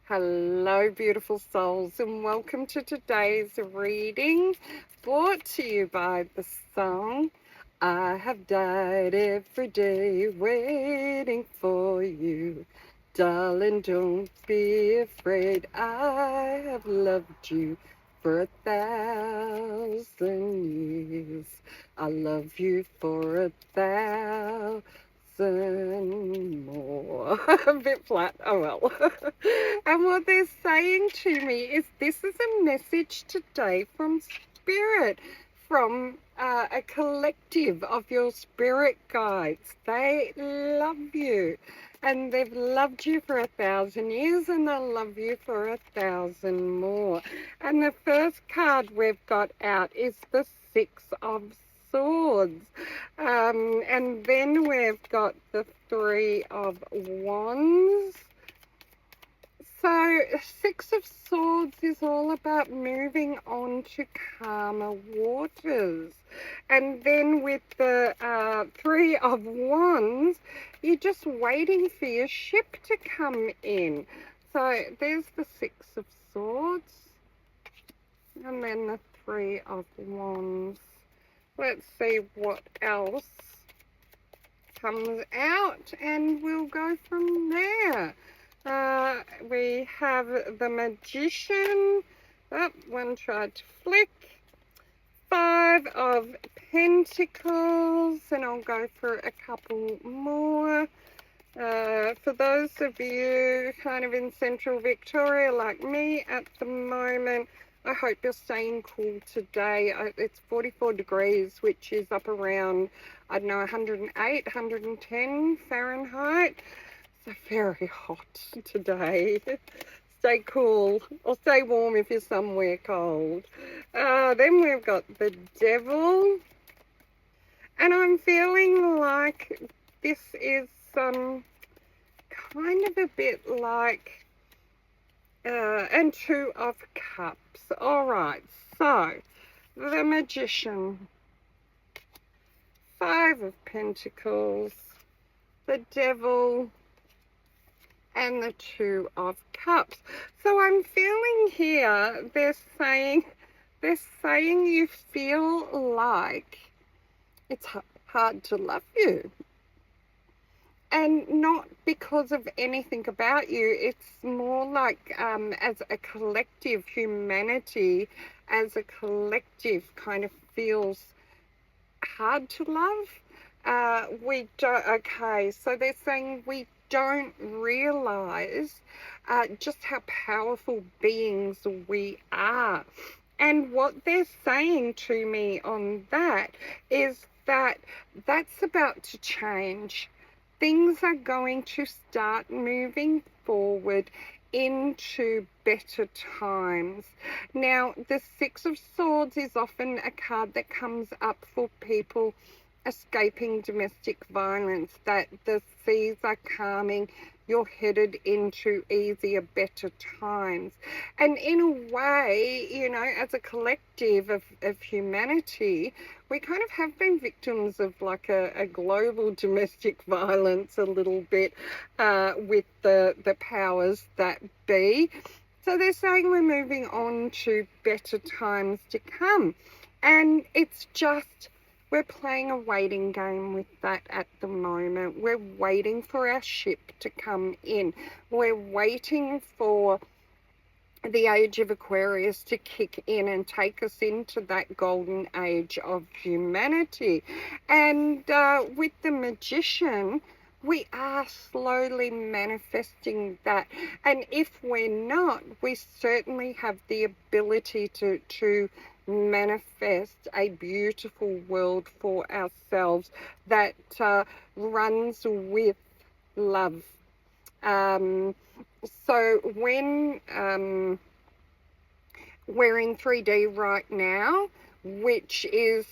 Hello, beautiful souls, and welcome to today's reading, brought to you by the song I Have Died Every Day Waiting for You. Darling, don't be afraid, I have loved you for 1,000 years. I love you for 1,000 more. A bit flat, oh well. And what they're saying to me is this is a message today from Spirit, from a collective of your spirit guides. They love you. And they've loved you for 1,000 years, and they'll love you for 1,000 more. And the first card we've got out is the Six of Swords. And then we've got the Three of Wands. So, Six of Swords is all about moving on to calmer waters. And then with the Three of Wands, you're just waiting for your ship to come in. So, there's the Six of Swords. And then the Three of Wands. Let's see what else comes out, and we'll go from there. We have the Magician. Oh, one tried to flick. Five of Pentacles, and I'll go for a couple more. For those of you kind of in central Victoria like me at the moment, I hope you're staying cool today. It's 44 degrees, which is up around, I don't know, 108, 110 Fahrenheit. So very hot today. Stay cool, or stay warm if you're somewhere cold. Then we've got the Devil. And I'm feeling like this is kind of a bit like, and Two of Cups. All right, so the Magician, Five of Pentacles, the Devil, and the Two of Cups. So I'm feeling here, they're saying you feel like it's hard to love you. And not because of anything about you, it's more like as a collective, humanity as a collective kind of feels hard to love. Okay, so they're saying we don't realize just how powerful beings we are. And what they're saying to me on that is that that's about to change. Things are going to start moving forward into better times. Now, the Six of Swords is often a card that comes up for people escaping domestic violence, that the seas are calming, you're headed into easier, better times. And in a way, you know, as a collective of humanity, we kind of have been victims of like a global domestic violence a little bit with the powers that be. So they're saying we're moving on to better times to come. And it's just, we're playing a waiting game with that at the moment. We're waiting for our ship to come in. We're waiting for the age of Aquarius to kick in and take us into that golden age of humanity. And with the Magician, we are slowly manifesting that. And if we're not, we certainly have the ability to manifest a beautiful world for ourselves that runs with love. So when we're in 3D right now, which is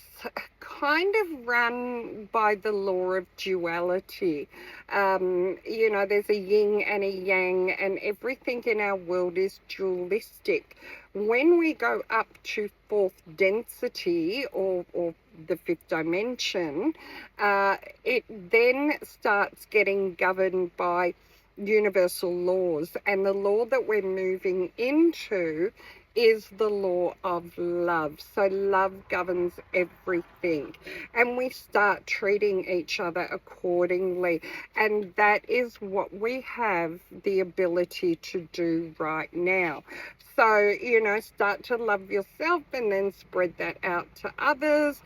kind of run by the law of duality. You know, there's a yin and a yang, and everything in our world is dualistic. When we go up to fourth density or the fifth dimension, it then starts getting governed by universal laws, and the law that we're moving into is the law of love. So love governs everything, and we start treating each other accordingly, and that is what we have the ability to do right now. So, you know, start to love yourself and then spread that out to others.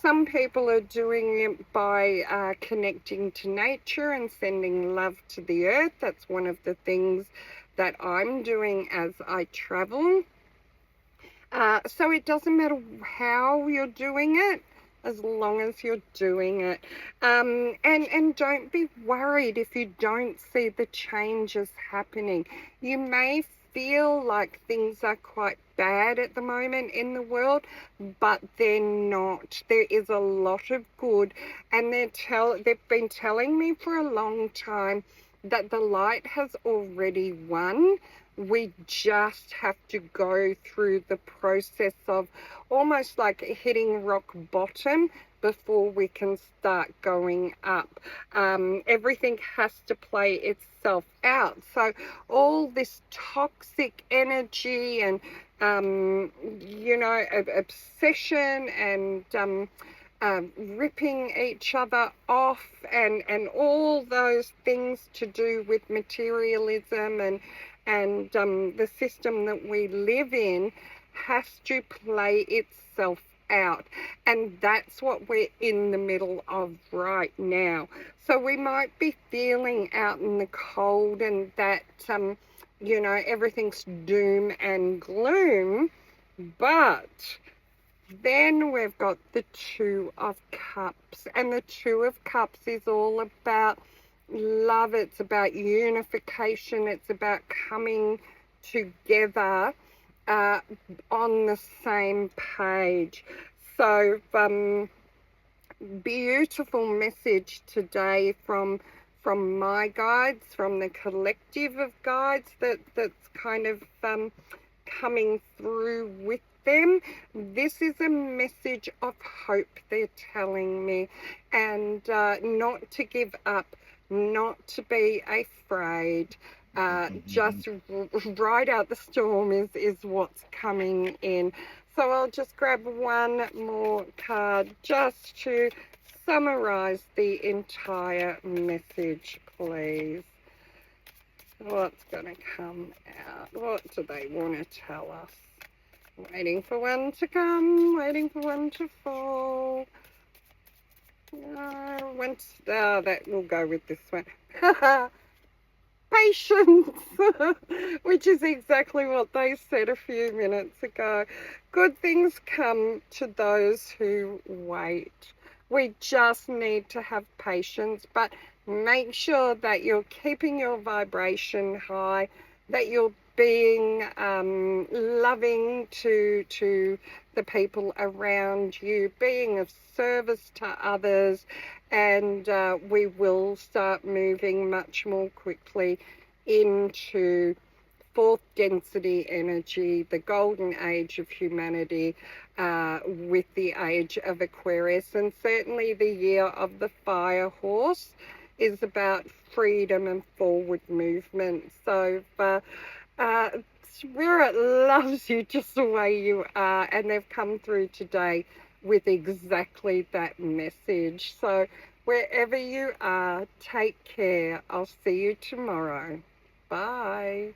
Some people are doing it by connecting to nature and sending love to the earth. That's one of the things that I'm doing as I travel. So it doesn't matter how you're doing it, as long as you're doing it. And don't be worried if you don't see the changes happening. You may feel like things are quite bad at the moment in the world, but they're not. There is a lot of good, and they've been telling me for a long time that the light has already won. We just have to go through the process of almost like hitting rock bottom before we can start going up. Everything has to play itself out. So all this toxic energy and, you know, obsession and ripping each other off and all those things to do with materialism and the system that we live in has to play itself out, and that's what we're in the middle of right now. So we might be feeling out in the cold and that you know, everything's doom and gloom, but then we've got the Two of Cups, and the Two of Cups is all about love. It's about unification. It's about coming together on the same page. So beautiful message today from my guides, from the collective of guides that's kind of coming through with them. This is a message of hope, they're telling me, and not to give up, not to be afraid. Just ride out the storm is what's coming in. So I'll just grab one more card just to summarize the entire message, please. What's going to come out? What do they want to tell us? Waiting for one to come, waiting for one to fall. That will go with this one. Patience, which is exactly what they said a few minutes ago. Good things come to those who wait. We just need to have patience, but make sure that you're keeping your vibration high, that you're being loving to the people around you, being of service to others, and we will start moving much more quickly into fourth density energy, the golden age of humanity, with the age of Aquarius. And certainly the year of the fire horse is about freedom and forward movement. So Spirit loves you just the way you are, and they've come through today with exactly that message. So wherever you are, take care. I'll see you tomorrow. Bye.